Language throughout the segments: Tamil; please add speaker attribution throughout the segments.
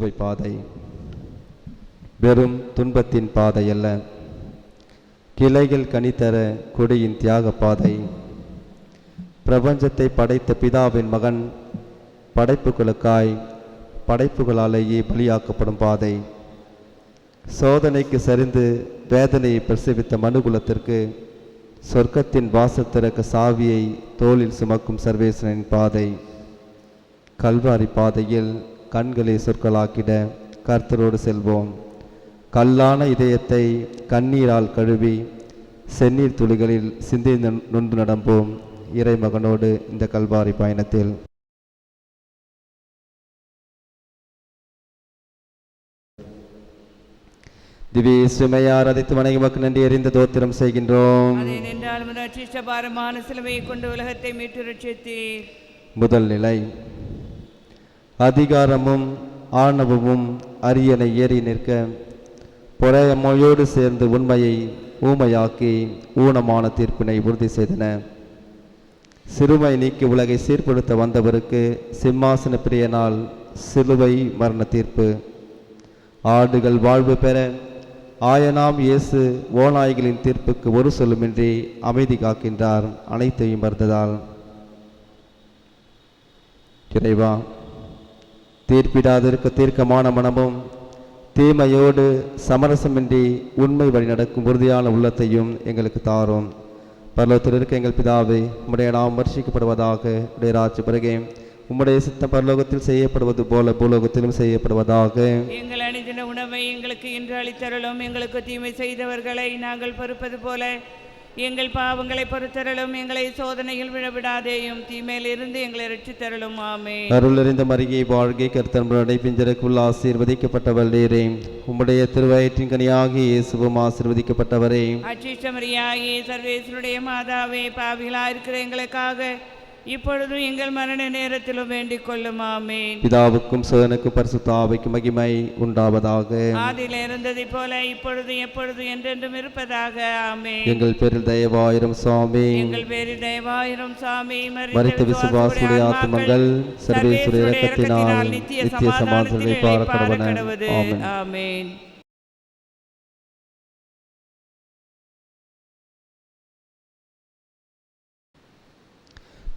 Speaker 1: சிலுவை பாதை வெறும் துன்பத்தின் பாதை அல்ல, கிளைகள் கனித்தர கொடியின் தியாக பாதை. பிரபஞ்சத்தை படைத்த பிதாவின் மகன் படைப்புகளுக்காய் படைப்புகளாலேயே பலியாக்கப்படும் பாதை. சோதனைக்கு சரிந்து வேதனையை பிரசவித்த மனுகுலத்திற்கு சொர்க்கத்தின் வாசல் திறக்க சாவியை தோளில் சுமக்கும் சர்வேசனின் பாதை. கல்வாரி பாதையில் கண்களை சொற்களாக்கிட கர்த்தரோடு செல்வோம். கல்லான இதயத்தை கண்ணீரால் கழுவி செந்நீர் துளிகளில் சிந்தி நொந்து நடப்போம் இறைமகனோடு இந்த கல்வாரி பயணத்தில். திவ்ய சுமையை ஆராதித்து வணங்கி மக்கள் நன்றி அறிந்த தோத்திரம் செய்கின்றோம். முதல் நிலை, அதிகாரமும் ஆணவமும் அரியணை ஏறி நிற்க பொறையம்மையோடு சேர்ந்து உண்மையை ஊமையாக்கி ஊனமான தீர்ப்பினை உறுதி செய்தன. சிறுமை நீக்கி உலகை சீர்படுத்த வந்தவருக்கு சிம்மாசன பிரியனால் சிலுவை மரண தீர்ப்பு. ஆடுகள் வாழ்வு பெற ஆயனாம் இயேசு ஓநாய்களின் தீர்ப்புக்கு ஒரு சொல்லுமின்றி அமைதி காக்கின்றார், அனைத்தையும் மறந்ததால். இறைவா, தீர்ப்பிடாதிருக்க தீர்க்கமான மனமும் தீமையோடு சமரசமின்றி உண்மை வழி நடக்கும் உறுதியான உள்ளத்தையும் எங்களுக்கு தாரும். பரலோகத்தில் இருக்க எங்கள் பிதாவே, உம்முடைய நாம் வர்ஷிக்கப்படுவதாக. உடைய ராஜ்ய பிறகே உம்முடைய சித்தம் பரலோகத்தில் செய்யப்படுவது போல பூலோகத்திலும் செய்யப்படுவதாக.
Speaker 2: எங்கள் அனுதின உணவை எங்களுக்கு இன்று அளித்தருளும். எங்களுக்கு தீமை செய்தவர்களை நாங்கள் பொறுப்பது போல எங்கள் பாவங்களை பொறுத்தருளும். எங்களை சோதனையில் விழவிடாதேயும், தீமையில் இருந்து எங்களை ரட்சித்தருளும். ஆமென்.
Speaker 1: அருள் நிறைந்த மரியே வாழ்கை, கர்த்தர் பிஞ்சருக்குள் ஆசீர்வதிக்கப்பட்டவள் நீரே. உம்முடைய திருவயிற்றின் கனியாகி இயேசுவும் ஆசீர்வதிக்கப்பட்டவரே.
Speaker 2: அச்சிஷ்ட மரியாயே, சர்வேஸ்வருடைய மாதாவே, பாவிகளாயிருக்கிற எங்களுக்காக இப்பொழுதும் எங்கள் மரண நேரத்திலும் வேண்டிக் கொள்ளும். ஆமென்.
Speaker 1: பிதாவுக்கும் சுதனுக்கும் பரிசுத்த ஆவிக்கும் மகிமை உண்டாவதாக.
Speaker 2: ஆதியில் இருந்ததை போல இப்பொழுது எப்பொழுது என்றென்றும் இருப்பதாக. ஆமென்.
Speaker 1: எங்கள் பேரில் தயவாயிரும் சுவாமி.
Speaker 2: எங்கள் பேரில் தயவாயிரும் சாமி.
Speaker 1: மரித்த விசுவாசுடைய ஆத்துமங்கள் சர்வேஸ்வருடைய இரக்கத்தினால் நித்திய சமாதானத்திலே பாரக்கடவது.
Speaker 2: ஆமென்.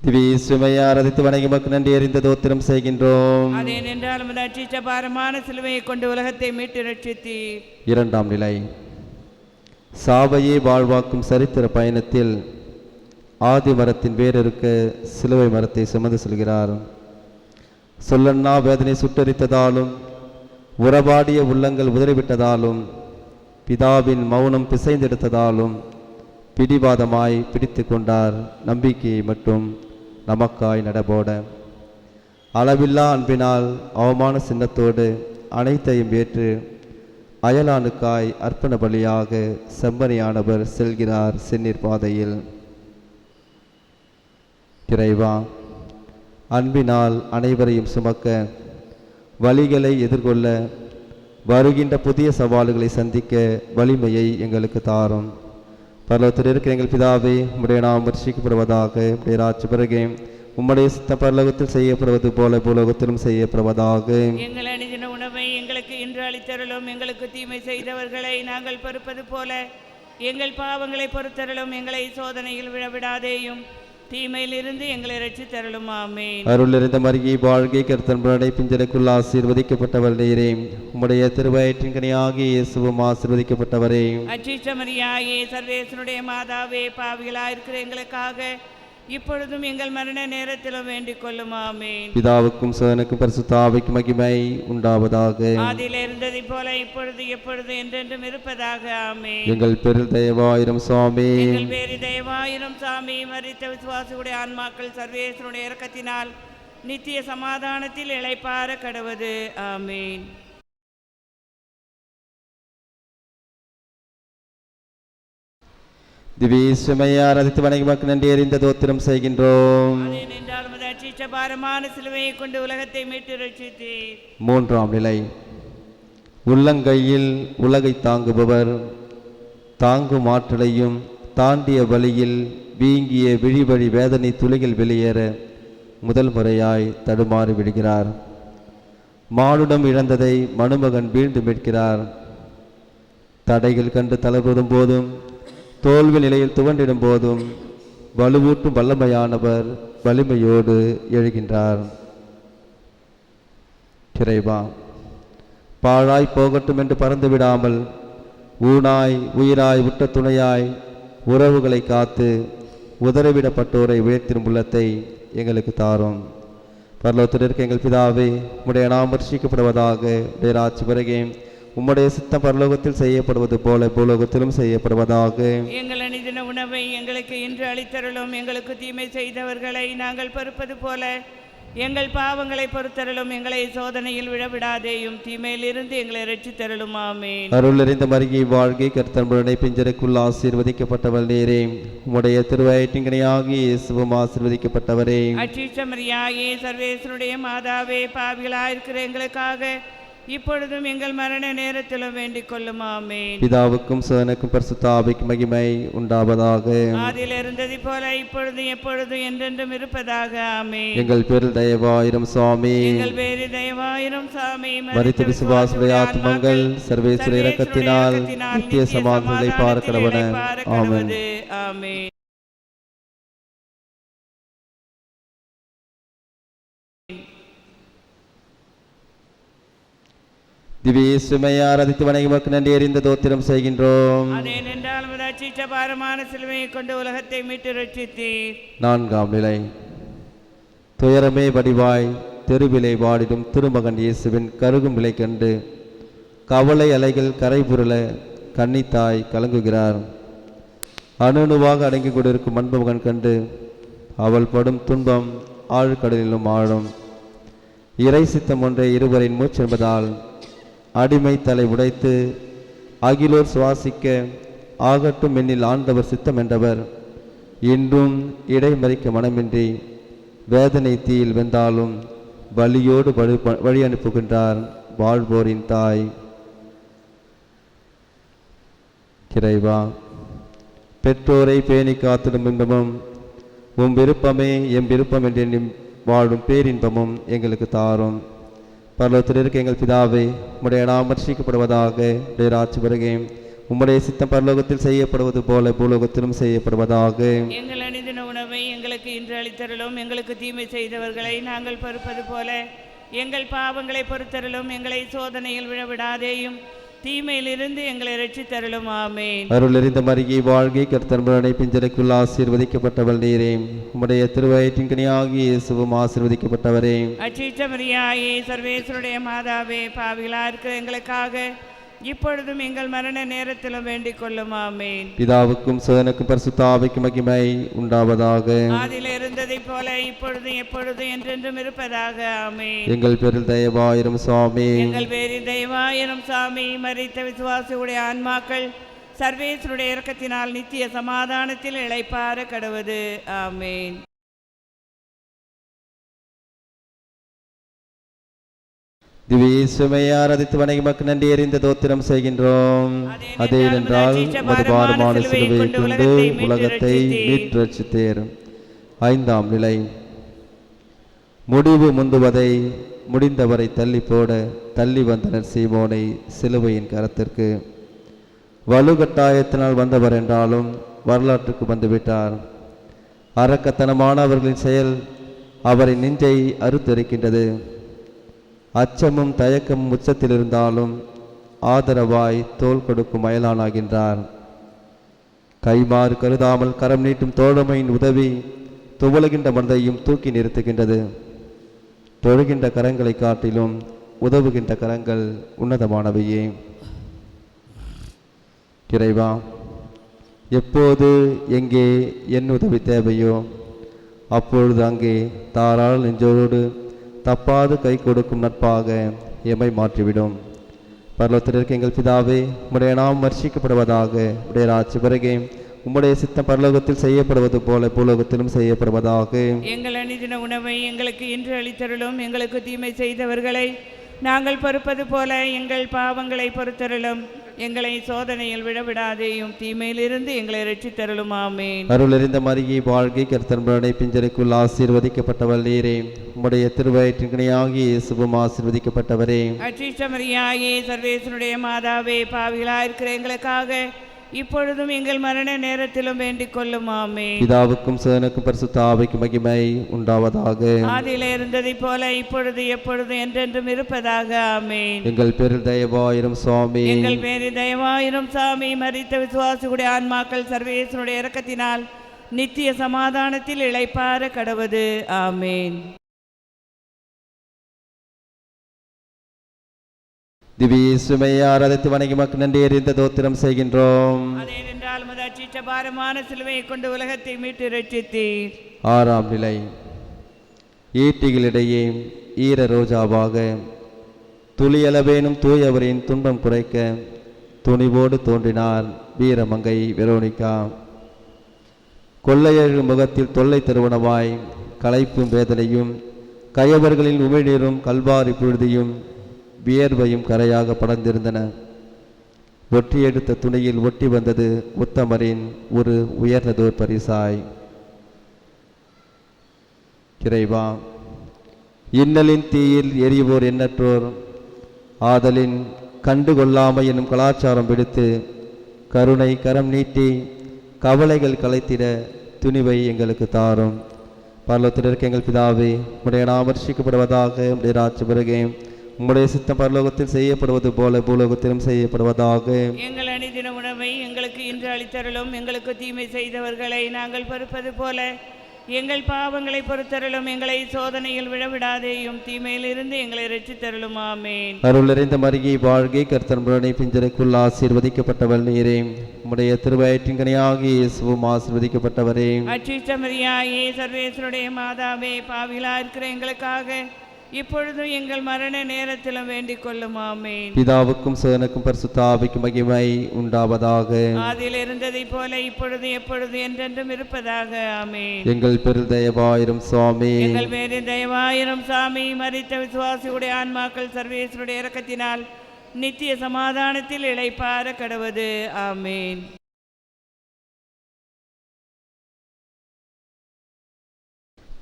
Speaker 1: திவ்ய சுமையை ஆராதித்து வணங்கி மக்கள் நன்றி அறிந்த தோத்திரம் செய்கின்றோம்.
Speaker 2: அதேனென்றால் ரட்சித்த பாரமான சிலுவையை கொண்டு உலகத்தை மீட்டு ரட்சித்தி.
Speaker 1: இரண்டாம் நிலை, சாவையே வாழ்வாக்கும் சரித்திர பயணத்தில் ஆதி மரத்தின் வேறொருக்க சிலுவை மரத்தை சுமந்து செல்கிறார். சொல்லன்னா வேதனை சுட்டரித்ததாலும் உறவாடிய உள்ளங்கள் உதறிவிட்டதாலும் பிதாவின் மௌனம் பிசைந்தெடுத்ததாலும் பிடிவாதமாய் பிடித்து கொண்டார் நம்பிக்கையை மட்டும் நமக்காய் நடபோட. அளவில்லா அன்பினால் அவமான சின்னத்தோடு அனைத்தையும் ஏற்று அயலானுக்காய் அர்ப்பண பலியாக செம்மறியானவர் செல்கிறார் செந்நீர் பாதையில். இறைவா, அன்பினால் அனைவரையும் சுமக்க, வழிகளை எதிர்கொள்ள, வருகின்ற புதிய சவால்களை சந்திக்க வலிமையை எங்களுக்கு தாரும். பரலோகத்தில் இருக்கிற எங்கள் பிதாவே, உம்முடைய நாம் வர்ஷிக்கப்படுவதாக. உம்முடைய ராஜ்ய பிறகே உம்முடைய சித்தம் பரலோகத்தில் செய்யப்படுவது போல பூலோகத்திலும் செய்யப்படுவதாக.
Speaker 2: எங்கள் அனுதின உணவை எங்களுக்கு இன்று அளித்தருளும். எங்களுக்கு தீமை செய்தவர்களை நாங்கள் பொறுப்பது போல எங்கள் பாவங்களை பொறுத்தருளும். எங்களை சோதனையில் விழவிடாதேயும், தீமையில் இருந்து எங்களை ரட்சித்தருளும். ஆமென்.
Speaker 1: அருள் நிறைந்த மரியே வாழ்கை, கர்த்தர் பிஞ்சருக்குள் ஆசீர்வதிக்கப்பட்டவள் நீரே. உம்முடைய திருவயிற்றின் கனியாகி இயேசுவும் ஆசீர்வதிக்கப்பட்டவரே.
Speaker 2: அச்சிஷ்ட மரியாயே, சர்வேஸ்வருடைய மாதாவே, பாவிகளாயிருக்கிற எங்களுக்காக இப்பொழுதும் எங்கள் மரண நேரத்திலும் வேண்டிக் கொள்ளும். ஆமென்.
Speaker 1: பிதாவுக்கும் சுதனுக்கும் பரிசுத்த ஆவிக்கும் மகிமை உண்டாவதாக.
Speaker 2: ஆதியில் இருந்ததை போல இப்பொழுது எப்பொழுது என்றென்றும் இருப்பதாக. ஆமென்.
Speaker 1: எங்கள் பேரில் தயவாயிரும் சுவாமி.
Speaker 2: எங்கள் பேரில் தயவாயிரும் சாமி. மரித்த விசுவாசுடைய ஆன்மாக்கள் சர்வேஸ்வருடைய இரக்கத்தினால் நித்திய சமாதானத்தில் இளைப்பாற கடவது. ஆமென்.
Speaker 1: திவ்ய சுமையை ஆராதித்து வணங்கி மக்கள் நன்றி அறிந்த தோத்திரம் செய்கின்றோம்.
Speaker 2: சிலுவையை கொண்டு உலகத்தை மீட்டு ரட்சித்து.
Speaker 1: மூன்றாம் நிலை, உள்ளங்கையில் உலகை தாங்குபவர் தாங்கும் ஆற்றலையும் தாண்டிய வழியில் வீங்கிய விழிவழி வேதனை துளிகள் வெளியேற முதல் முறையாய் தடுமாறி விடுகிறார். மானுடம் இழந்ததை மணுமகன் வீழ்ந்து மீட்கிறார். தடைகள் கண்டு தளர்வதும் போதும், தோல்வி நிலையில் துவண்டிடும் போதும் வலுவூட்டும் வல்லமையானவர் வலிமையோடு எழுகின்றார். இறைவா, பாழாய் போகட்டும் என்று பறந்து விடாமல் ஊனாய் உயிராய் உற்ற துணையாய் உறவுகளை காத்து உதறவிடப்பட்டோரை உயர்த்திடும் உள்ளத்தை எங்களுக்கு தாரும். பரலோகத்தில் இருக்க எங்கள் பிதாவே, உம்முடைய நாமம் ரட்சிக்கப்படுவதாக. உடைய ராட்சியம் வருகை. உம்முடைய சித்தம் பரலோகத்தில் செய்யப்படுவது போல பூலோகத்திலும் செய்யப்படுவதாக.
Speaker 2: எங்கள் அனுதின உணவை எங்களுக்கு இன்று அளித்தருளும். எங்களுக்கு தீமை செய்தவர்களை நாங்கள் பொறுப்பது போல எங்கள் பாவங்களை பொறுத்தருளும். எங்களை சோதனையில் விழவிடாதேயும், தீமையிலிருந்து எங்களை ரட்சித்தருளும். ஆமென்.
Speaker 1: அருள் நிறைந்த மரியை வாழ்கை, கர்த்தர் பிஞ்சருக்குள் ஆசீர்வதிக்கப்பட்டவள் நீரே. உம்முடைய திருவயிற்றிங்கனையாகி இயேசுவும் ஆசீர்வதிக்கப்பட்டவரே.
Speaker 2: அச்சிஷ்ட மரியாயே, சர்வேசனுடைய மாதாவே, பாவிகளாயிருக்கிற எங்களுக்காக இப்பொழுதும் எங்கள் மரண நேரத்திலும் வேண்டிக் கொள்ளும். ஆமென்.
Speaker 1: பிதாவுக்கும் சுதனுக்கும் பரிசுத்த ஆவிக்கும் மகிமை உண்டாவதாக.
Speaker 2: ஆதியில் இருந்தது போல இப்பொழுதும் எப்பொழுதும் என்றென்றும் இருப்பதாக. ஆமென்.
Speaker 1: எங்கள் பேரில் தயவாயிரம் சுவாமி.
Speaker 2: எங்கள் பேரில் தயவாயிரம் சாமி.
Speaker 1: மரித்த விசுவாசுடைய ஆத்மங்கள் சர்வேஸ்வர இரக்கத்தினால் நித்திய சமாதானத்தை பார்க்கிறவன. ஆமென்.
Speaker 2: ஆமென்.
Speaker 1: திவ்ய இயேசுவை ஆராதித்து வணங்கி நன்றி அறிந்த தோத்திரம் செய்கின்றோம்.
Speaker 2: அதேனென்றால் ரட்சித்த பாரமான சிலுவையை கொண்டு உலகத்தை மீட்டு ரட்சித்தீர்.
Speaker 1: 4ஆம் நிலை. துயரமே வடிவாய் தெருவிலை வாடிடும் திருமகன் இயேசுவின் கருகும் நிலை கண்டு கவலை அலைகள் கரைபுரள கன்னித்தாய் கலங்குகிறார். அணுவாக அடங்கி கொண்டிருக்கும் அன்புமகன் கண்டு அவள் படும் துன்பம் ஆழ்கடலிலும் ஆழும். இறை சித்தம் ஒன்றே இருவரின் மூச்சென்பதால் அடிமை தலை உடைத்து அகிலோர் சுவாசிக்க ஆகட்டும் என்னில் ஆண்டவர் சித்தம் என்றவர் இன்றும் இடைமறிக்க மனமின்றி வேதனை தீயில் வெந்தாலும் வலியோடு வழி அனுப்புகின்றார் வாழ்வோரின் தாய். இறைவா, பெற்றோரை பேணி காத்திடும் இன்பமும் உம் விருப்பமே எம் விருப்பம் என்று வாழும் பேரின்பமும் எங்களுக்கு தாரும். பரலோகத்தில் இருக்க எங்கள் பிதாவே, உம்முடைய நாமம் ரட்சிக்கப்படுவதாக. உடைய ராட்சியம் வருகை. உம்முடைய சித்தம் பரலோகத்தில் செய்யப்படுவது போல பூலோகத்திலும் செய்யப்படுவதாக.
Speaker 2: எங்கள் அனுதின உணவை எங்களுக்கு இன்று அளித்தருளும். எங்களுக்கு தீமை செய்தவர்களை நாங்கள் பொறுப்பது போல எங்கள் பாவங்களை பொறுத்தருளும். எங்களை சோதனையில் விழவிடாதேயும், தீமையிலிருந்து எங்களை ரட்சித்தருளும். ஆமென்.
Speaker 1: அருள் நிறைந்த மரியை வாழ்கை, கர்த்தர் பிஞ்சருக்குள் ஆசீர்வதிக்கப்பட்டவள் நீரே. உம்முடைய திருவயிற்றின் கனியாகி இயேசுவும் ஆசீர்வதிக்கப்பட்டவரே.
Speaker 2: அச்சிஷ்ட மரியாயே, சர்வேஸ்வருடைய மாதாவே, பாவிகளாக இருக்கிற எங்களுக்காக இப்பொழுதும் எங்கள் மரண நேரத்திலும் வேண்டிக் கொள்ளும். ஆமென்.
Speaker 1: பிதாவுக்கும் சுதனுக்கும் பரிசுத்த ஆவிக்கும் மகிமை உண்டாவதாக.
Speaker 2: ஆதியில் இருந்ததை போல இப்பொழுதும் எப்பொழுதும் என்றென்றும் இருப்பதாக. ஆமென்.
Speaker 1: எங்கள் பேரில் தயவாயிரம் சுவாமி.
Speaker 2: எங்கள் பேரில் தயவாயிரம் சாமி. மரித்த விசுவாசியுடைய ஆன்மாக்கள் சர்வேஸ்வருடைய இரக்கத்தினால் நித்திய சமாதானத்தில் இளைப்பாற கடவுது. ஆமென்.
Speaker 1: திவ்ய இயேசுவை ஆராதித்து வணங்கி நன்றி அறிந்த தோத்திரம் செய்கின்றோம். அதே என்றால் ஒரு பாரமான சிலுவையை கொண்டு உலகத்தை மீட்டு ரட்சித்தீர். 5ஆம் நிலை. முடிவு முந்துவதை முடிந்தவரை தள்ளி போட தள்ளி வந்தனர் சீமோனை சிலுவையின் கரத்திற்கு. வலுக்கட்டாயத்தினால் வந்தவர் என்றாலும் வரலாற்றுக்கு வந்துவிட்டார். அரக்கத்தனமான அவர்களின் செயல் அவரின் நெஞ்சை அறுத்தெரிக்கின்றது. அச்சமும் தயக்கமும் உச்சத்தில் இருந்தாலும் ஆதரவாய் தோள் கொடுக்கும் அயலானாகின்றார். கைமாறு கருதாமல் கரம் நீட்டும் தோழமையின் உதவி துவளுகின்ற மனதையும் தூக்கி நிறுத்துகின்றது. தொழுகின்ற கரங்களை காட்டிலும் உதவுகின்ற கரங்கள் உன்னதமானவையே. இறைவா, எப்போது எங்கே என் உதவி தேவையோ அப்பொழுது அங்கே தாராள நெஞ்சோடு தப்பாது கை கொடுக்கும் நட்பாக எம்மை மாற்றிவிடும். பரலோகத்தில் இருக்க எங்கள் பிதாவே, உம்முடைய நாமம் ரட்சிக்கப்படுவதாக. உடைய ராட்சியம் வருகை. உம்முடைய சித்தம் பரலோகத்தில் செய்யப்படுவது போல பூலோகத்திலும் செய்யப்படுவதாக.
Speaker 2: எங்கள் அனுதின உணவை எங்களுக்கு இன்று அளித்தருளும். எங்களுக்கு தீமை செய்தவர்களை நாங்கள் பொறுப்பது போல எங்கள் பாவங்களை பொறுத்தருளும். எங்களை சோதனையில் விடவிடாதேயும் தீமையிலிருந்து எங்களை ரட்சித்தருளும் ஆமேன்.
Speaker 1: அருளறிந்த மரியே வாழ்க்கை கர்த்தன்புடனே பிஞ்சருக்குள் ஆசீர்வதிக்கப்பட்டவள் நீரே. உம்முடைய திருவயிற்றின் கனியாகிய இயேசுவும் ஆசீர்வதிக்கப்பட்டவரே.
Speaker 2: அச்சிஷ்டமரியாயே சர்வேசனுடைய மாதாவே, பாவிகளாயிருக்கிற எங்களுக்காக இப்பொழுதும் எங்கள் மரண நேரத்திலும் வேண்டிக் கொள்ளும் ஆமேன்.
Speaker 1: பிதாவுக்கும் சுதனுக்கும் பரிசுத்த ஆவிக்கும் மகிமை உண்டாவதாக.
Speaker 2: ஆதியிலே இருந்ததைப் போல இப்பொழுது எப்பொழுது என்றென்றும் இருப்பதாக ஆமேன்.
Speaker 1: எங்கள் பேரில் தயவாயிரும் சுவாமி.
Speaker 2: எங்கள் பேரில் தயவாயிரும் சாமி. மரித்த விசுவாசிகளுடைய ஆன்மாக்கள் சர்வேசனுடைய இரக்கத்தினால் நித்திய சமாதானத்தில் இளைப்பாற கடவது ஆமேன்.
Speaker 1: திவ்யேசுவை ஆராதித்து வணங்கி மக்கள் நன்றி அறிந்த தோத்திரம் செய்கின்றோம்.
Speaker 2: அதேனென்றால் முதற்சிற்ற பாரமான சிலுவையை கொண்டு உலகத்தை மீட்டு ரட்சித்தீர்.
Speaker 1: ஆறாம் நிலை. ஈட்டிகளிடையே ஈர ரோஜாவாக துளியளவேனும் தூயவரின் துன்பம் குறைக்க துணிவோடு தோன்றினார் வீரமங்கை வெரோனிகா. கொள்ளையர் முகத்தில் தொல்லை தருவனவாய் களைப்பும் வேதனையும் கயவர்களின் உமிழ்நீரும் கல்வாரி புழுதியும் வியர்வையும் கரையாக படர்ந்திருந்தன. ஒற்றி எடுத்த துணியில் ஒட்டி வந்தது உத்தமரின் ஒரு உயர்ந்ததோர் பரிசாய். இறைவா, இன்னலின் தீயில் எரிவோர் எண்ணற்றோர் ஆதலின் கண்டுகொள்ளாமை என்னும் கலாச்சாரம் விடுத்து கருணை கரம் நீட்டி கவலைகள் கலைத்திட துணிவை எங்களுக்கு தாரும். பரலோகத்தில் இருக்க எங்கள் பிதாவே, உம்முடைய நாமம் ரட்சிக்கப்படுவதாக. உம்முடைய ராஜ்யம் வருக. உம்முடைய சித்தம் பரலோகத்தில் செய்யப்படுவது போல பூலோகத்திலும் செய்யப்படுவதாக.
Speaker 2: எங்கள் அனுதின உணவை எங்களுக்கு இன்று அளித்தருளும். எங்களுக்கு தீமை செய்தவர்களை நாங்கள் பொறுப்பது போல எங்கள் பாவங்களை பொறுத்தருளும். எங்களை சோதனையில் விழவிடாதேயும் தீமையிலிருந்து எங்களை ரட்சித்தருளும் ஆமேன்.
Speaker 1: அருள் நிறைந்த மரியே வாழ்கை கர்த்தன்புடனே பிஞ்சருக்குள் ஆசீர்வதிக்கப்பட்டவள் நீரே. உம்முடைய திருவயிற்றின் கனியாகிய இயேசுவும் ஆசீர்வதிக்கப்பட்டவரே.
Speaker 2: அச்சிஷ்டமரியாயே சர்வேசனுடைய மாதாவே, பாவிகளா இருக்கிற எங்களுக்காக இப்பொழுதும் எங்கள் மரண நேரத்திலும் வேண்டிக் கொள்ளும் ஆமேன்.
Speaker 1: பிதாவுக்கும் சுதனுக்கும் பரிசுத்த ஆவிக்கும் மகிமை உண்டாவதாக.
Speaker 2: ஆதியில் இருந்ததைப் போல இப்பொழுது எப்பொழுது என்றென்றும் இருப்பதாக ஆமேன்.
Speaker 1: எங்கள் பேரில் தயவாயிரும் சுவாமி.
Speaker 2: எங்கள் பேரில் தயவாயிரும் சாமி. மரித்த விசுவாசியுடைய ஆன்மாக்கள் சர்வேசனுடைய இரக்கத்தினால் நித்திய சமாதானத்தில் இளைப்பாற கடவது ஆமேன்.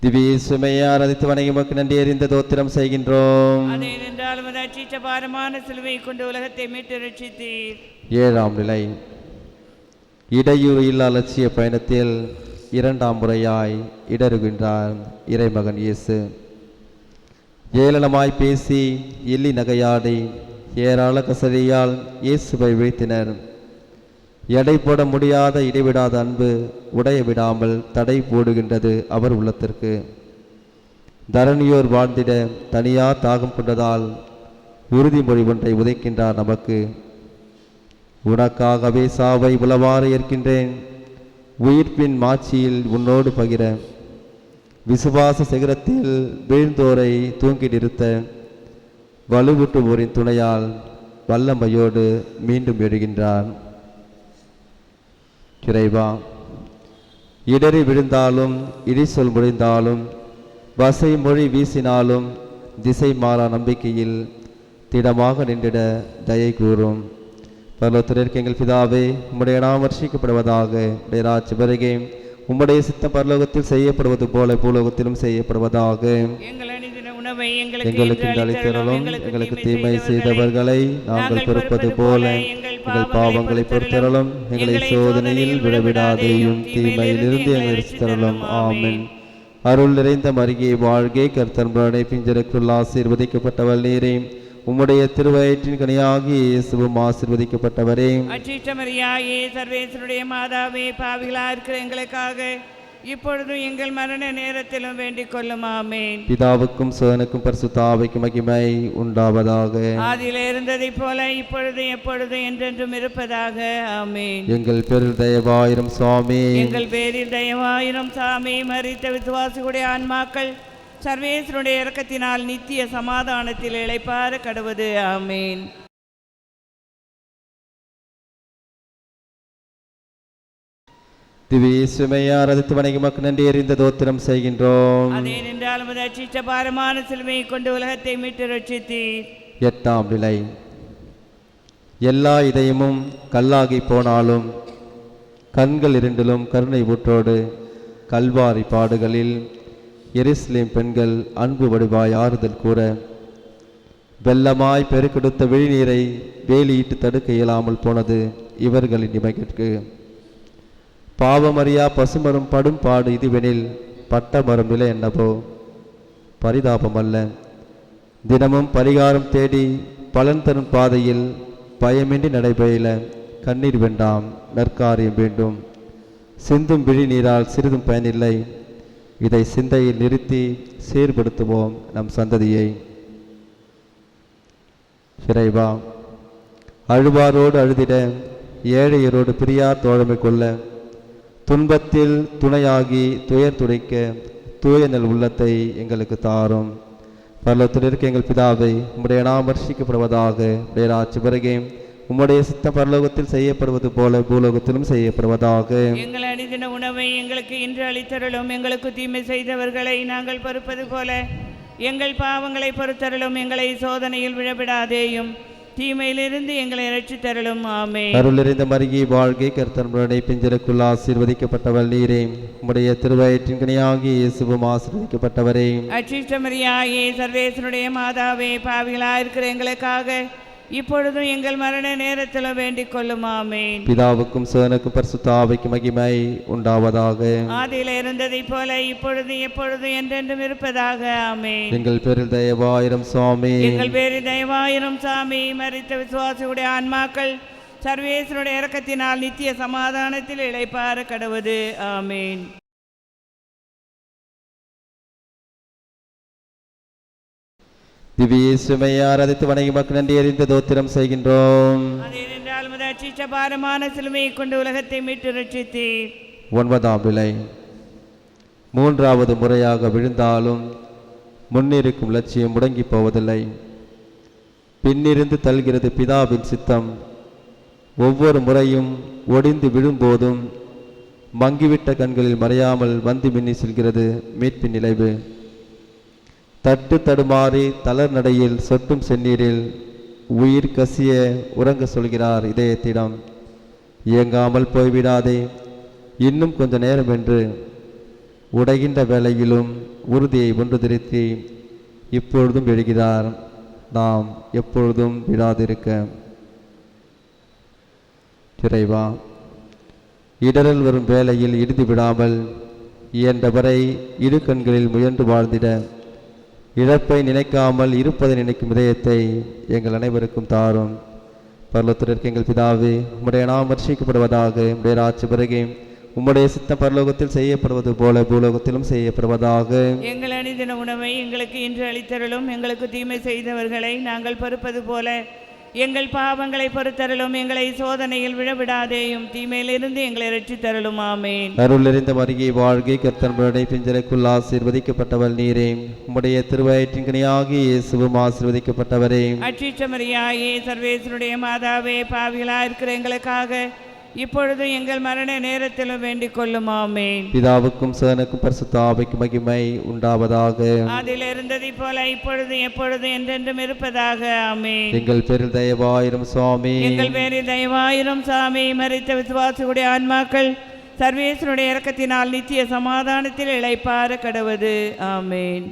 Speaker 1: திவ்யேசுவை ஆராதித்து வணங்கி மக்கள் நன்றி அறிந்த தோத்திரம் செய்கின்றோம்.
Speaker 2: அதேனென்றால் முதற்சிற்ற பாரமான சிலுவையை கொண்டு உலகத்தை மீட்டு ரட்சித்தீர்.
Speaker 1: ஏழாம் நிலை. இடையூறு இல்லா லட்சிய பயணத்தில் இரண்டாம் முறையாய் இடறுகின்றார் இறைமகன் இயேசு. ஏளனமாய் பேசி எள்ளி நகையாடி ஏராள கசரியால் இயேசுவை வீழ்த்தினர். எடை போட முடியாத இடைவிடாத அன்பு உடைய விடாமல் தடை போடுகின்றது அவர் உள்ளத்திற்கு. தரணியோர் வாழ்ந்திட தனியார் தாகம் கொண்டதால் உறுதிமொழி ஒன்றை உதைக்கின்றார் நமக்கு. உனக்காகவே சாவை உளவார ஏற்கின்றேன், உயிர்ப்பின் மாட்சியில் உன்னோடு பகிர, விசுவாச சிகரத்தில் வீழ்ந்தோரை தூங்கி நிறுத்த, வலுவூட்டுவோரின் துணையால் வல்லமையோடு மீண்டும் எழுகின்றார். இறைவா, இடறி விழுந்தாலும் இடி சொல் முடிந்தாலும் வசை மொழி வீசினாலும் திசை மாறா நம்பிக்கையில் திடமாக நின்றிட தயை கூறும். பரலோகத்தில் எங்கள் பிதாவே, உம்முடைய நாமம் ரட்சிக்கப்படுவதாக. உம்முடைய ராஜ்யம் வருக. உம்முடைய சித்தம் பரலோகத்தில் செய்யப்படுவது போல பூலோகத்திலும் செய்யப்படுவதாக. எங்களுக்கு அளித்தருளும். எங்களுக்கு தீமை செய்தவர்களை நாங்கள் பொறுப்பது போல எங்கள் பாவங்களை பொறுத்தருளும். எங்களை சோதனையில் விடவிடாதேயும் தீமையிலிருந்து எங்களை ரட்சித்தருளும் ஆமென். அருள் நிறைந்த மரியே வாழ்கை கர்த்தன்புடனே பிஞ்சருக்குள் ஆசீர்வதிக்கப்பட்டவள் நீரே. உம்முடைய திருவயிற்றின் கனியாகிய இயேசுவும் ஆசீர்வதிக்கப்பட்டவரே.
Speaker 2: அச்சிஷ்டமரியாயே சர்வேசனுடைய மாதாவே, பாவிகளா இருக்கிற எங்களுக்காக இப்பொழுதும் எங்கள் மரண நேரத்திலும் வேண்டிக் கொள்ளும் ஆமேன்.
Speaker 1: பிதாவுக்கும் சுதனுக்கும் பரிசுத்த ஆவிக்கும் மகிமை உண்டாவதாக.
Speaker 2: ஆதியிலே இருந்ததைப் போல இப்பொழுது எப்பொழுது என்றென்றும் இருப்பதாக ஆமேன்.
Speaker 1: எங்கள் பேரில் தயவாயிரும் சுவாமி.
Speaker 2: எங்கள் பேரில் தயவாயிரும் சாமி. மரித்த விசுவாசிகளுடைய ஆன்மாக்கள் சர்வேசனுடைய இரக்கத்தினால் நித்திய சமாதானத்தில் இளைப்பாற கடவது ஆமேன்.
Speaker 1: திவ்யேசுவை ஆராதித்து வணங்கி மக்கள் நன்றி அறிந்த தோத்திரம் செய்கின்றோம்.
Speaker 2: அதேனென்றால் முதற்சிற்ற பாரமான சிலுவையை கொண்டு உலகத்தை மீட்டு ரட்சித்தீர்.
Speaker 1: எட்டாம் நிலை. எல்லா இதயமும் கல்லாகி போனாலும் கண்கள் இரண்டிலும் கருணை ஊற்றோடு கல்வாரி பாடுகளில் எருசலேம் பெண்கள் அன்பு வடிவாய் ஆறுதல் கூற வெள்ளமாய் பெருக்கெடுத்த விழிநீரை வேலியிட்டு தடுக்க இயலாமல் போனது இவர்களின் இமைக்கு. பாவமறியா பசுமரம் படும் பாடு இதுவெனில் பட்ட மரம் நிலை என்னவோ பரிதாபம் அல்ல. தினமும் பரிகாரம் தேடி பலன் தரும் பாதையில் பயமின்றி நடைபெறல கண்ணீர் வேண்டாம், நற்காரியம் வேண்டும். சிந்தும் விழி நீரால் சிறிதும் பயனில்லை. இதை சிந்தையில் நிறுத்தி சீர்படுத்துவோம் நம் சந்ததியை. இறைவா, அழுவாரோடு அழுதிட, ஏழையரோடு பிரியார் தோழமை கொள்ள, துன்பத்தில் துணையாகி துயர் துடைக்க தூய நல் உள்ளத்தை எங்களுக்கு தாரும். பரலோகத்தில் இருக்க எங்கள் பிதாவை, உம்முடைய நாமம் வர்ஷிக்கப்படுவதாக. உடைய ராட்சியம் வருக. உம்முடைய சித்தம் பரலோகத்தில் செய்யப்படுவது போல பூலோகத்திலும் செய்யப்படுவதாக.
Speaker 2: எங்கள் அனுதின உணவை எங்களுக்கு இன்று அளித்தருளும். எங்களுக்கு தீமை செய்தவர்களை நாங்கள் பொறுப்பது போல எங்கள் பாவங்களை பொறுத்தருளும். எங்களை சோதனையில் விழவிடாதேயும், தீமையிலிருந்து எங்களை ரட்சித்தருளும். ஆமென்.
Speaker 1: அருள் நிறைந்த மரியே வாழ்கை, கர்த்தருடைய பிஞ்சலுக்குள் ஆசீர்வதிக்கப்பட்டவள் நீரே. உம்முடைய திருவயிற்றின் கனியாகிய இயேசுவும் ஆசீர்வதிக்கப்பட்டவரே.
Speaker 2: அச்சிஷ்ட மரியாயே, சர்வேசனுடைய மாதாவே, பாவிகளாயிருக்கிற எங்களுக்காக இப்பொழுதும் எங்கள் மரண நேரத்தில் வேண்டிக் கொள்ளும். ஆமென்.
Speaker 1: பிதாவுக்கும் சுதனுக்கும் பரிசுத்த ஆவிக்கும் மகிமை உண்டாவதாக.
Speaker 2: ஆதியில் இருந்ததை போல இப்பொழுது எப்பொழுதும் என்றென்றும் இருப்பதாக. ஆமென்.
Speaker 1: எங்கள் பேரில் தயவாயிரம் சுவாமி.
Speaker 2: எங்கள் பேரில் தயவாயிரும் சாமி. மரித்த விசுவாசியுடைய ஆன்மாக்கள் சர்வேசனுடைய இரக்கத்தினால் நித்திய சமாதானத்தில் இளைப்பாற கடவுது. ஆமென்.
Speaker 1: திவ்ய இயேசுவை ஆராதித்து வணங்கி மக்கள் நன்றி அறிந்து தோத்திரம் செய்கின்றோம்.
Speaker 2: அதேனென்றால் அச்சிஷ்ட பாரமான சிலுவையை கொண்டு உலகத்தை மீட்டு ரட்சித்தீர்.
Speaker 1: 9ஆம் விலை. மூன்றாவது முறையாக விழுந்தாலும் முன்னிருக்கும் லட்சியம் முடங்கி போவதில்லை. பின்னிருந்து தள்ளுகிறது பிதாவின் சித்தம். ஒவ்வொரு முறையும் ஒடிந்து விழும்போதும் மங்கிவிட்ட கண்களில் மறையாமல் வந்து மின்னி செல்கிறது மீட்பின் நிலைவு. தட்டு தடுமாறி தளர் நடையில் சொட்டும் செந்நீரில் உயிர் கசிய உறங்க சொல்கிறார் இதயத்திடம். இயங்காமல் போய்விடாதே, இன்னும் கொஞ்ச நேரம் என்று உடைகின்ற வேளையிலும் உறுதியை ஒன்று திருத்தி இப்பொழுதும் எழுகிறார், நாம் எப்பொழுதும் விடாதிருக்க. இறைவா, இடரல் வரும் வேளையில் இறுதி விடாமல் இயன்றவரை இரு கண்களில் முயன்று வாழ்ந்திட, இழப்பை நினைக்காமல் இருப்பதை நினைக்கும் இதயத்தை எங்கள் அனைவருக்கும் தாரும். பரலோகத்தில் எங்கள் பிதாவே, உம்முடைய நாமம் வர்ஷிக்கப்படுவதாக. உம்முடைய ராட்சியம் வருக. உம்முடைய சித்தம் பரலோகத்தில் செய்யப்படுவது போல பூலோகத்திலும் செய்யப்படுவதாக.
Speaker 2: எங்கள் அனுதின உணவை எங்களுக்கு இன்று அளித்தருளும். எங்களுக்கு தீமை செய்தவர்களை நாங்கள் பொறுப்பது போல எங்கள் பாவங்களை பொறுத்தருளும். எங்களை சோதனையில் விழவிடாதேயும், தீமையிலிருந்து எங்களை ரட்சித்தருளும். ஆமென்.
Speaker 1: அருள் நிறைந்த மரியே வாழ்கை, கர்த்தருடைய பிஞ்சலுக்குள் ஆசீர்வதிக்கப்பட்டவள் நீரே. உம்முடைய திருவயிற்றின் கனியாகிய இயேசுவும் ஆசீர்வதிக்கப்பட்டவரே.
Speaker 2: அச்சிஷ்ட மரியாயே, சர்வேசனுடைய மாதாவே, பாவிகளாயிருக்கிற எங்களுக்காக இப்பொழுது எங்கள் மரண நேரத்திலும் வேண்டிக் கொள்ளும். ஆமென்.
Speaker 1: பிதாவுக்கும் சுதனுக்கும் பரிசுத்த ஆவிக்கும் மகிமை உண்டாவதாக.
Speaker 2: அதில் இருந்ததை போல இப்பொழுது எப்பொழுது என்றென்றும் இருப்பதாக. ஆமென்.
Speaker 1: எங்கள் பேரில் தயவாயிரம் சுவாமி.
Speaker 2: எங்கள் பேரில் தயவாயிரும் சாமி. மரித்த விசுவாசியுடைய ஆன்மாக்கள் சர்வேசனுடைய இரக்கத்தினால் நித்திய சமாதானத்தில் இளைப்பாற கடவுது. ஆமென்.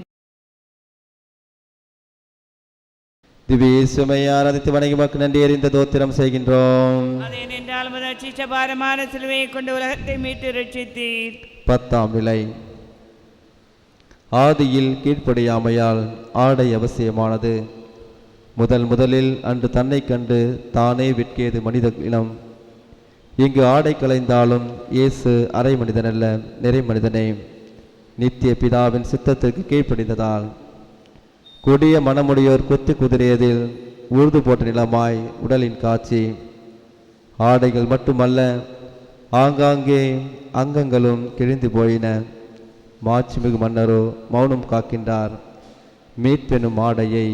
Speaker 1: திவ்ய இயேசுவை ஆராதித்து வணங்கி மக்கள் நன்றி அறிந்த தோத்திரம் செய்கின்றோம்.
Speaker 2: அதேனென்றால் அச்சிஷ்ட பாரமான சிலுவையை கொண்டு உலகத்தை மீட்டு ரட்சித்தீர்.
Speaker 1: 10ஆம் விலை. ஆதியில் கீழ்ப்படியாமையால் ஆடை அவசியமானது. முதலில் அன்று தன்னை கண்டு தானே விற்கியது மனித இனம். இங்கு ஆடை களைந்தாலும் இயேசு அரை மனிதனல்ல, நிறை மனிதனே. நித்திய பிதாவின் சித்தத்திற்கு கீழ்ப்படிந்ததால் கொடிய மனமுடையோர் கொத்து குதிரையதில் உழுது போட்ட நிலமாய் உடலின் காட்சி. ஆடைகள் மட்டுமல்ல, ஆங்காங்கே அங்கங்களும் கிழிந்து போயின. மாட்சிமிகு மன்னரோ மௌனம் காக்கின்றார், மீட்பெனும் ஆடையை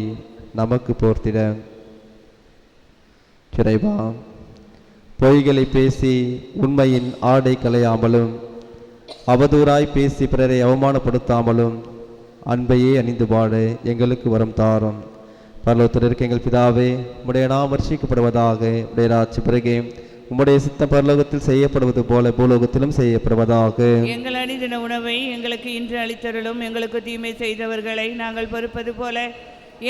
Speaker 1: நமக்கு போர்த்திட. இறைவா, பொய்களை பேசி உண்மையின் ஆடை களையாமலும், அவதூறாய் பேசி பிறரை அவமானப்படுத்தாமலும் அன்பையே அணிந்து வாழ எங்களுக்கு வரம் தாரும். பரலோகத்தில் இருக்க எங்கள் பிதாவே, உம்முடைய நாமம் வர்ஷிக்கப்படுவதாக. உம்முடைய ராஜ்யம் வருக. உம்முடைய சித்தம் பரலோகத்தில் செய்யப்படுவது போல பூலோகத்திலும் செய்யப்படுவதாக.
Speaker 2: எங்கள் அனுதின உணவை எங்களுக்கு இன்று அளித்தருளும். எங்களுக்கு தீமை செய்தவர்களை நாங்கள் பொறுப்பது போல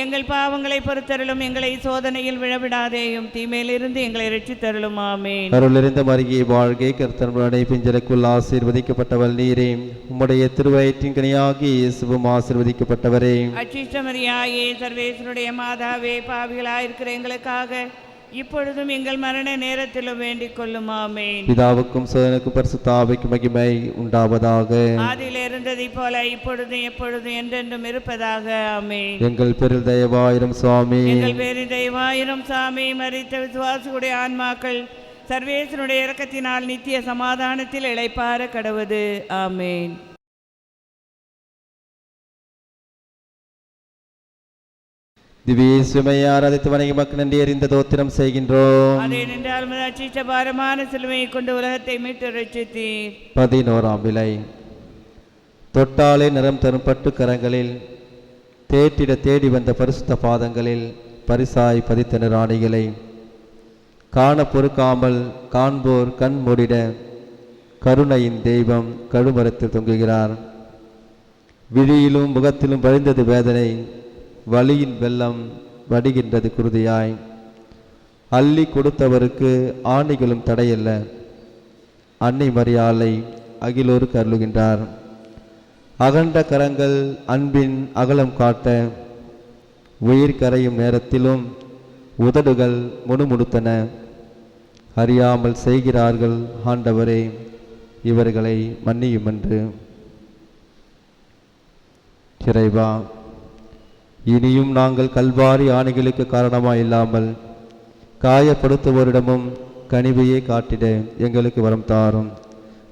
Speaker 2: எங்கள் பாவங்களை பொறுத்தருளும். எங்களை சோதனையில் விழவிடாதேயும், தீமையிலிருந்து எங்களை ரட்சித்தருளும். ஆமென்.
Speaker 1: அருளிருந்த மரியே வாழ்க, கர்த்தருடனே பிஞ்சலுக்குள் ஆசீர்வதிக்கப்பட்டவள் நீரே. உம்முடைய திருவயிற்றின் கனியாகிய இயேசுவும் ஆசீர்வதிக்கப்பட்டவரே.
Speaker 2: அச்சிஷ்ட மரியாயே, சர்வேசனுடைய மாதாவே, பாவிகளாயிருக்கிற எங்களுக்காக இப்பொழுதும் எங்கள் மரண நேரத்திலும் வேண்டிக் கொள்ளும். ஆமென்.
Speaker 1: பிதாவுக்கும் சுதனுக்கும் பரிசுத்த ஆவிக்கும் மகிமை உண்டாவதாக.
Speaker 2: ஆதியில் இருந்ததை போல இப்பொழுதும் எப்பொழுதும் என்றென்றும் இருப்பதாக. ஆமென்.
Speaker 1: எங்கள் பேரில் தயவாயிரும் சுவாமி.
Speaker 2: எங்கள் பேரில் தெய்வாயிரம் சாமி. மரித்த விசுவாசிகளுடைய ஆன்மாக்கள் சர்வேசனுடைய இரக்கத்தினால் நித்திய சமாதானத்தில் இளைப்பார கடவுது. ஆமென்.
Speaker 1: திவ்யேசுவை ஆராதித்து வணங்கி மக்கள் நன்றி அறிந்த தோத்திரம் செய்கின்றோம்.
Speaker 2: அதே நின்றால் அச்சிஷ்ட பாரமான சிலுவையை கொண்டு உலகத்தை மீட்டு ரட்சித்தீர்.
Speaker 1: 11ஆம் விலை. தொட்டாலே நிறம் தரும் பட்டு கரங்களில் தேற்றிட தேடி வந்த பரிசுத்த பாதங்களில் பரிசாய் பதித்த ராணிகளை காண பொறுக்காமல் காண்போர் கண் மூடிட கருணையின் தெய்வம் கழுமரத்தில் தொங்குகிறார். விழியிலும் முகத்திலும் வழிந்தது வேதனை, வலியின் வெள்ளம் வடிகின்றது குருதியாய். அள்ளி கொடுத்தவருக்கு ஆணிகளும் தடையல்ல, அன்னை மரியாளை அகிலோருக்கு அருளுகின்றார். அகண்ட கரங்கள் அன்பின் அகலம் காட்ட உயிர் கரையும் நேரத்திலும் உதடுகள் முணுமுணுத்தன. அறியாமல் செய்கிறார்கள் ஆண்டவரே, இவர்களை மன்னியும் என்று. இறைவா, இனியும் நாங்கள் கல்வாரி ஆணைகளுக்கு காரணமாக இல்லாமல் காயப்படுத்துவோரிடமும் கனிவையே காட்டிட எங்களுக்கு வரம் தாரும்.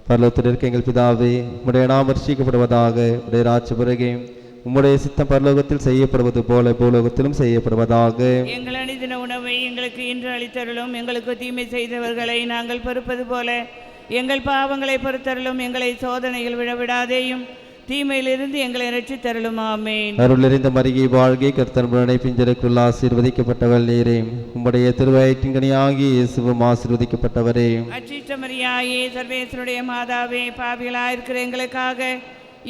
Speaker 1: பரலோகத்தில் இருக்க எங்கள் பிதாவே, உம்முடைய நாமம் வர்ஷிக்கப்படுவதாக. உடைய ராஜ்யம் வருக. உம்முடைய சித்தம் பரலோகத்தில் செய்யப்படுவது போல பூலோகத்திலும் செய்யப்படுவதாக.
Speaker 2: எங்கள் அனுதின உணவை எங்களுக்கு இன்று அளித்தருளும். எங்களுக்கு தீமை செய்தவர்களை நாங்கள் பொறுப்பது போல எங்கள் பாவங்களை பொறுத்தருளும். எங்களை சோதனையில் விழவிடாதேயும், தீமையிலிருந்து எங்களை ரட்சித்தருளும். ஆமென்.
Speaker 1: அருளிருந்த மரியே வாழ்க, கர்த்தருடனே பிஞ்சலுக்குள் ஆசீர்வதிக்கப்பட்டவள் நீரே. உம்முடைய திருவயிற்றின் கனியாகிய இயேசுவும் ஆசீர்வதிக்கப்பட்டவரே.
Speaker 2: அச்சிஷ்ட மரியாயே, சர்வேசனுடைய மாதாவே, பாவிகளாயிருக்கிற எங்களுக்காக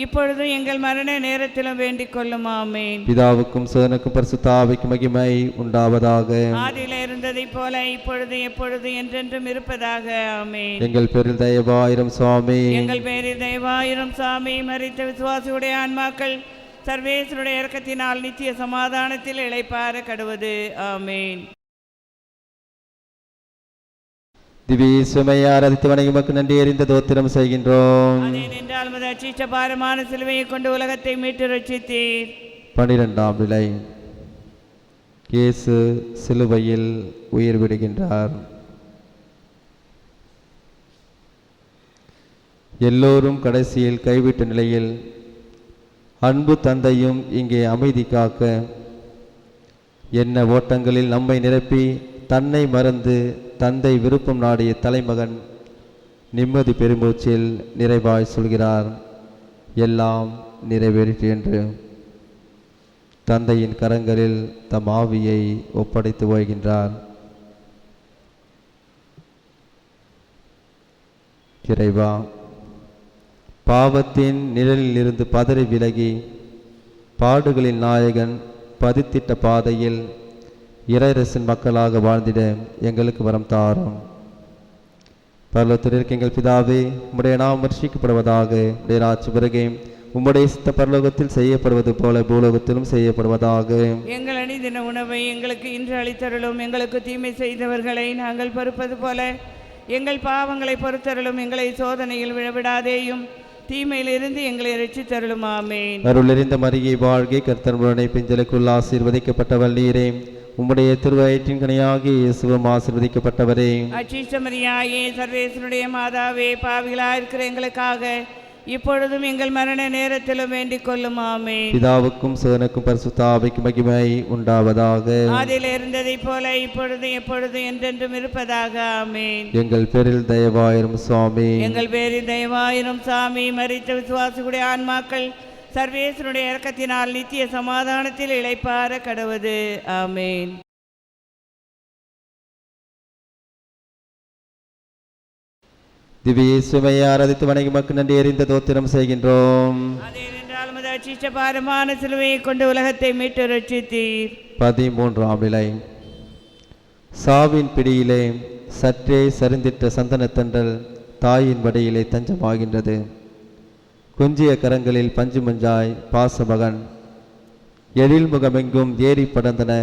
Speaker 2: இப்பொழுதும் எங்கள் மரண நேரத்திலும் வேண்டிக் கொள்ளும். ஆமென்.
Speaker 1: பிதாவுக்கும் சுதனுக்கும் பரிசுத்த ஆவிக்கும் மகிமை உண்டாவதாக.
Speaker 2: ஆதியில இருந்ததை போல இப்பொழுது எப்பொழுது என்றென்றும் இருப்பதாக. ஆமென்.
Speaker 1: எங்கள் பேரில் தயவாயிரும் சுவாமி.
Speaker 2: எங்கள் பேரில் தெய்வாயிரம் சாமி. மரித்த விசுவாசியுடைய ஆன்மாக்கள் சர்வேசனுடைய இரக்கத்தினால் நித்திய சமாதானத்தில் இளைப்பார கடவுது. ஆமென்.
Speaker 1: திவ்யேசுவை ஆராதித்து வணங்கி மக்கள் நன்றி அறிந்த தோத்திரம் செய்கின்றோம்.
Speaker 2: அதே நின்றால் அச்சிஷ்ட பாரமான சிலுவையை கொண்டு உலகத்தை மீட்டு ரட்சித்தீர்.
Speaker 1: 12ஆம் விலை. இயேசு சிலுவையில் உயிர் விடுகின்றார். எல்லோரும் கடைசியில் கைவிட்ட நிலையில் அன்பு தந்தையும் இங்கே அமைதி காக்க என்ன ஓட்டங்களில் நம்மை நிரப்பி தன்னை மறந்து தந்தை விருப்பம் நாடிய தலைமகன் நிம்மதி பெருமூச்சில் நிறைவாய் சொல்கிறார், எல்லாம் நிறைவேறிற்று என்று. தந்தையின் கரங்களில் தம் ஆவியை ஒப்படைத்து ஓய்கின்றார். இறைவா, பாவத்தின் நிழலில் இருந்து பதறி விலகி பாடுகளின் நாயகன் பதித்திட்ட பாதையில் இறையரசின் மக்களாக வாழ்ந்திட எங்களுக்கு வரம் தாரும். பரலோகத்தில் இருக்க எங்கள் பிதாவே, உம்முடைய நாமம் வர்ஷிக்கப்படுவதாக. உடைய ராஜ்யம் வருக. உம்முடைய சித்த பரலோகத்தில் செய்யப்படுவது போல பூலோகத்திலும் செய்யப்படுவதாக.
Speaker 2: எங்கள் அனுதின உணவை எங்களுக்கு இன்று அளித்தருளும். எங்களுக்கு தீமை செய்தவர்களை நாங்கள் பொறுப்பது போல எங்கள் பாவங்களை பொறுத்தருளும். எங்களை சோதனையில் விழவிடாதேயும், தீமையிலிருந்து எங்களை ரட்சித்தருளும். ஆமென்.
Speaker 1: அருளிருந்த மரியே வாழ்க, கர்த்தருடனே பிஞ்சலுக்குள் ஆசீர்வதிக்கப்பட்டவள் நீரே. உம்முடைய திருவயிற்றின் கனியாகிய இயேசுவும் ஆசீர்வதிக்கப்பட்டவரே.
Speaker 2: அச்சிஷ்ட மரியாயே, சர்வேசனுடைய மாதாவே, பாவிகளாயிருக்கிற எங்களுக்காக இப்பொழுதும் எங்கள் மரண நேரத்திலும் வேண்டிக் கொள்ளும். ஆமென்.
Speaker 1: பிதாவுக்கும் சுதனுக்கும் பரிசுத்த ஆவிக்கும் மகிமை உண்டாவதாக.
Speaker 2: ஆதியில் இருந்ததை போல இப்பொழுது எப்பொழுது என்றென்றும் இருப்பதாக. ஆமென்.
Speaker 1: எங்கள் பேரில் தயவாயிரும் சுவாமி.
Speaker 2: எங்கள் பேரில் தெய்வாயிரம் சாமி. மரித்த விசுவாசிகளுடைய ஆன்மாக்கள் சர்வேசனுடைய இரக்கத்தினால் நித்திய சமாதானத்தில் இளைப்பார கடவது. ஆமேன்.
Speaker 1: திவ்ய இயேசுவை ஆராதித்து வணங்கி மக்கள் நன்றி அறிந்த தோத்திரம் செய்கின்றோம்.
Speaker 2: அதேனென்றால் உமது அச்சிஷ்ட பாரமான சிலுவையை கொண்டு உலகத்தை மீட்டு ரட்சித்தீர்.
Speaker 1: 13ஆம் நிலை. சாவின் பிடியிலே சற்றே சரிந்திட்ட சந்தனத்தன்றல் தாயின் வடையிலே தஞ்சமாகின்றது. குஞ்சிய கரங்களில் பஞ்சு மஞ்சாய் பாசமகன் எழில் முகமெங்கும் ஏறி படர்ந்தன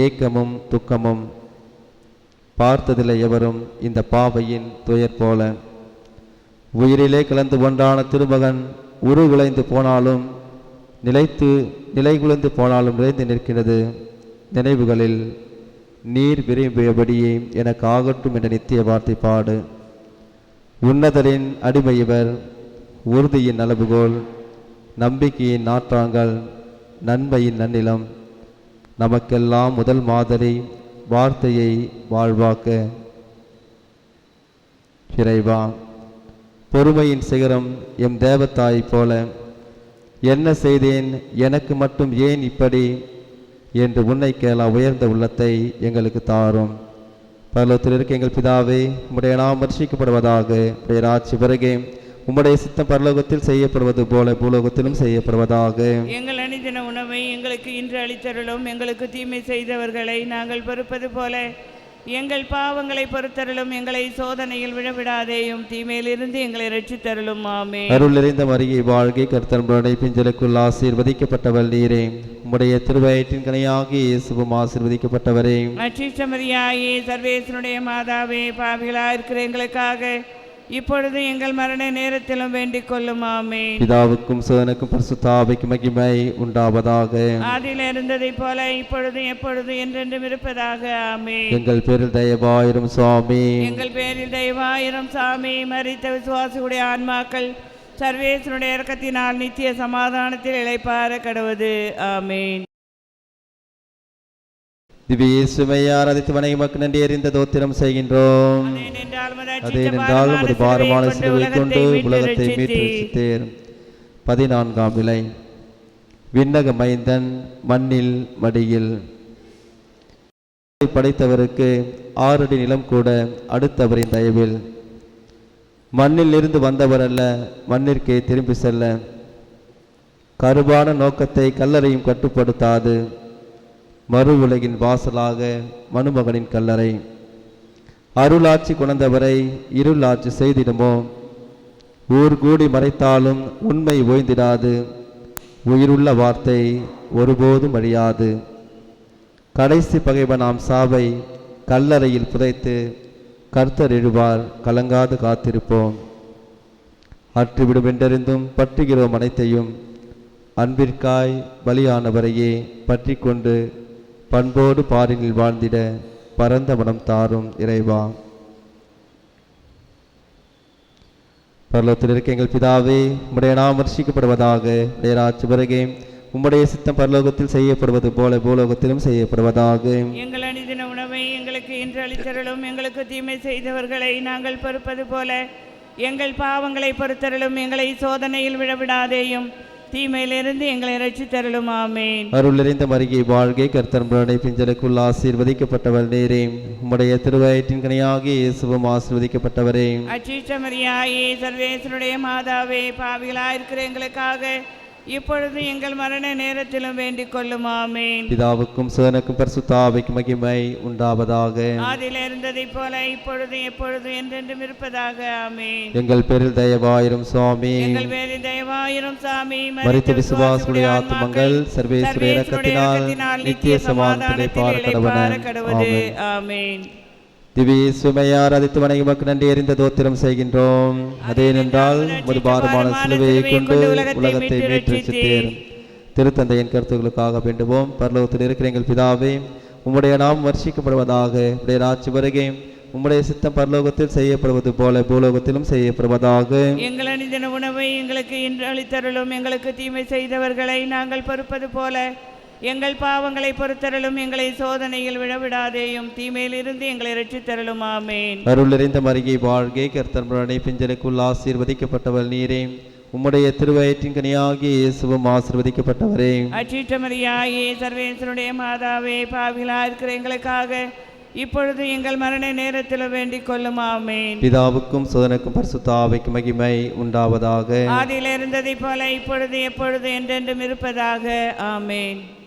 Speaker 1: ஏக்கமும் துக்கமும். பார்த்ததில்லை எவரும் இந்த பாவையின் துயர் போல. உயிரிலே கலந்து ஒன்றான திருமகன் உருகுலைந்து போனாலும் நிலைகுலைந்து போனாலும் நிறைந்து நிற்கிறது நினைவுகளில். நீர் விரும்பியபடியே எனக்கு ஆகட்டும் என்ற நித்திய வார்த்தை பாடு. உன்னதரின் அடிமை இவர், உறுதியின் அளவுகோல், நம்பிக்கையின் நாற்றாங்கள், நன்மையின் நன்னிலம், நமக்கெல்லாம் முதல் மாதிரி, வார்த்தையை வாழ்வாக்க. இறைவா, பொறுமையின் சிகரம் எம் தேவத்தாய் போல என்ன செய்தேன், எனக்கு மட்டும் ஏன் இப்படி என்று உன்னை கேள உயர்ந்த உள்ளத்தை எங்களுக்கு தாரும். பரலோகத்தில் இருக்க எங்கள் பிதாவே, உம்முடைய நாமம் வர்ஷிக்கப்படுவதாக. உம்முடைய ராட்சியம் வருக. உம்முடைய சித்தம் பரலோகத்தில் செய்யப்படுவது போல பூலோகத்திலும் செய்யப்படுவதாக.
Speaker 2: எங்கள் அனுதின உணவை எங்களுக்கு இன்று அளித்தருளும். எங்களுக்கு தீமை செய்தவர்களை நாங்கள் பொறுப்பது போல எங்கள் பாவங்களை பொறுத்தருளும். எங்களை சோதனையில் விழவிடாதேயும் தீமையிலிருந்து எங்களை ரட்சித்தருளும். ஆமென்.
Speaker 1: அருள் நிறைந்த மரியே வாழ்கை, கர்த்தருடைய பிஞ்சலுக்குள் ஆசீர்வதிக்கப்பட்டவள் நீரே. உம்முடைய திருவயிற்றின் கனியாகிய இயேசுவும் ஆசீர்வதிக்கப்பட்டவரே.
Speaker 2: அச்சிஷ்ட மரியாயே, சர்வேசனுடைய மாதாவே, பாவிகளாய் இருக்கிற எங்களுக்காக இப்பொழுது எங்கள் மரண நேரத்திலும் வேண்டிக் கொள்ளும். ஆமென்.
Speaker 1: பிதாவுக்கும் சுதனுக்கும் பரிசுத்த ஆவிக்கும் மகிமை உண்டாவதாக.
Speaker 2: ஆதியில் இருந்ததை போல இப்பொழுது எப்பொழுது என்றென்றும் இருப்பதாக. ஆமென்.
Speaker 1: எங்கள் பேரில் தயவாயிரும் சுவாமி.
Speaker 2: எங்கள் பேரில் தயவாயிரும் சாமி. மரித்த விசுவாசியுடைய ஆன்மாக்கள் சர்வேசனுடைய இரக்கத்தினால் நித்திய சமாதானத்தில் இளைப்பார கடவது. ஆமென்.
Speaker 1: திவ்ய இயேசுவை ஆராதித்து வணங்கி மக்கள் நன்றி அறிந்த தோத்திரம் செய்கின்றோம். அதேனென்றால் ஒரு பாரமான சிலுவை கொண்டு உலகத்தை மீட்டு ரட்சித்தீர். 14ஆம் நிலை. விண்ணக மைந்தன் மண்ணில் மடியில். படைத்தவருக்கு 6 அடி நிலம் கூட அடுத்தவரின் தயவில். மண்ணில் இருந்து வந்தவர் அல்ல, மண்ணிற்கே திரும்பி செல்ல. கருவான நோக்கத்தை கல்லறையும் கட்டுப்படுத்தாது. மறு உலகின் வாசலாக மனுமகனின் கல்லறை. அருளாட்சி கொண்டவரை இருளாட்சி செய்திடுமோ? ஊர் கூடி மறைத்தாலும் உண்மை ஓய்ந்திடாது. உயிருள்ள வார்த்தை ஒருபோதும் அழியாது. கடைசி பகைவனாம் சாவை கல்லறையில் புதைத்து கர்த்தர் எழுவார், கலங்காது காத்திருப்போம். அற்றுவிடும் என்றறிந்தும் பற்றுகிறோம் அனைத்தையும். அன்பிற்காய் பலியானவரையே பற்றி கொண்டு பண்போடு பாரினில் வாழ்ந்திட பரந்த மனம் தாரும் இறைவா. பரலோகத்தில் இருக்க எங்கள் பிதாவே, உம்முடைய நாமம் வர்ஷிக்கப்படுவதாக. உம்முடைய ராட்சியம் வருக. உம்முடைய சித்தம் பரலோகத்தில் செய்யப்படுவது போல பூலோகத்திலும் செய்யப்படுவதாக.
Speaker 2: எங்கள் அனுதின உணவை எங்களுக்கு இன்று அளித்தருளும். எங்களுக்கு தீமை செய்தவர்களை நாங்கள் பொறுப்பது போல எங்கள் பாவங்களை பொறுத்தருளும். எங்களை சோதனையில் விழவிடாதேயும் தீமையிலிருந்து எங்களை ரட்சித்தருளும். ஆமென்.
Speaker 1: அருள் நிறைந்த மரியே வாழ்கை, கர்த்தருடைய பிஞ்சலுக்குள் ஆசீர்வதிக்கப்பட்டவள் நீரே. உம்முடைய திருவயிற்றின் கனியாகிய இயேசுவும் ஆசீர்வதிக்கப்பட்டவரே.
Speaker 2: அச்சிஷ்ட மரியாயே, சர்வேசனுடைய மாதாவே, பாவிகளாய் இருக்கிற எங்களுக்காக இப்பொழுது எங்கள் மரண நேரத்திலும் வேண்டிக் கொள்ளும். ஆமென்.
Speaker 1: பிதாவுக்கும் சுதனுக்கும் பரிசுத்த ஆவிக்கும் மகிமை உண்டாவதாக.
Speaker 2: ஆதியில் இருந்ததை போல இப்பொழுது எப்பொழுது என்றென்றும் இருப்பதாக. ஆமென்.
Speaker 1: எங்கள் பேரில் தயவாயிரும் சுவாமி.
Speaker 2: எங்கள் பேரில் தயவாயிரும் சாமி.
Speaker 1: மரித்த விசுவாசுடைய ஆத்துமங்கள் சர்வேஸ்வர இரக்கத்தினால் நித்திய சமாதானத்திலே பார கடவது.
Speaker 2: ஆமென்.
Speaker 1: திவ்ய இயேசுவை ஆராதித்து வணங்கி மக்கள் நன்றி அறிந்த தோத்திரம் செய்கின்றோம். அதேனென்றால் ஒரு பாரமான சிலுவையை கொண்டு உலகத்தை மீட்டு ரட்சித்தீர். திருத்தந்தையின் கருத்துக்களுக்காக வேண்டுவோம். பரலோகத்தில் இருக்கிற எங்கள் பிதாவே, உம்முடைய நாமம் வர்ஷிக்கப்படுவதாக. உம்முடைய ராட்சியம் வருக. உம்முடைய சித்தம் பரலோகத்தில் செய்யப்படுவது போல பூலோகத்திலும் செய்யப்படுவதாக.
Speaker 2: எங்கள் அனுதின உணவை எங்களுக்கு இன்று அளித்தருளும். எங்களுக்கு தீமை செய்தவர்களை நாங்கள் பொறுப்பது போல எங்கள் பாவங்களை பொறுத்தருளும். எங்களை சோதனையில் விழவிடாதேயும் தீமையிலிருந்து எங்களை ரட்சித்தருளும். ஆமென்.
Speaker 1: அருள் நிறைந்த மரியே வாழ்கை, கர்த்தருடைய பிஞ்சலுக்குள் ஆசீர்வதிக்கப்பட்டவள் நீரே. உம்முடைய திருவயிற்றின் கனியாகிய இயேசுவும் ஆசீர்வதிக்கப்பட்டவரே.
Speaker 2: அச்சிட்ட மரியாயே சர்வேஸ்வருடைய மாதாவே, பாவிகளா இருக்கிற எங்களுக்காக இப்பொழுது எங்கள் மரண நேரத்தில் வேண்டிக் கொள்ளும். ஆமென்.
Speaker 1: பிதாவுக்கும் சுதனுக்கும் பரிசுத்த ஆவிக்கும் மகிமை உண்டாவதாக.
Speaker 2: ஆதியில் இருந்ததை போல இப்பொழுது எப்பொழுது என்றென்றும் இருப்பதாக. ஆமென்.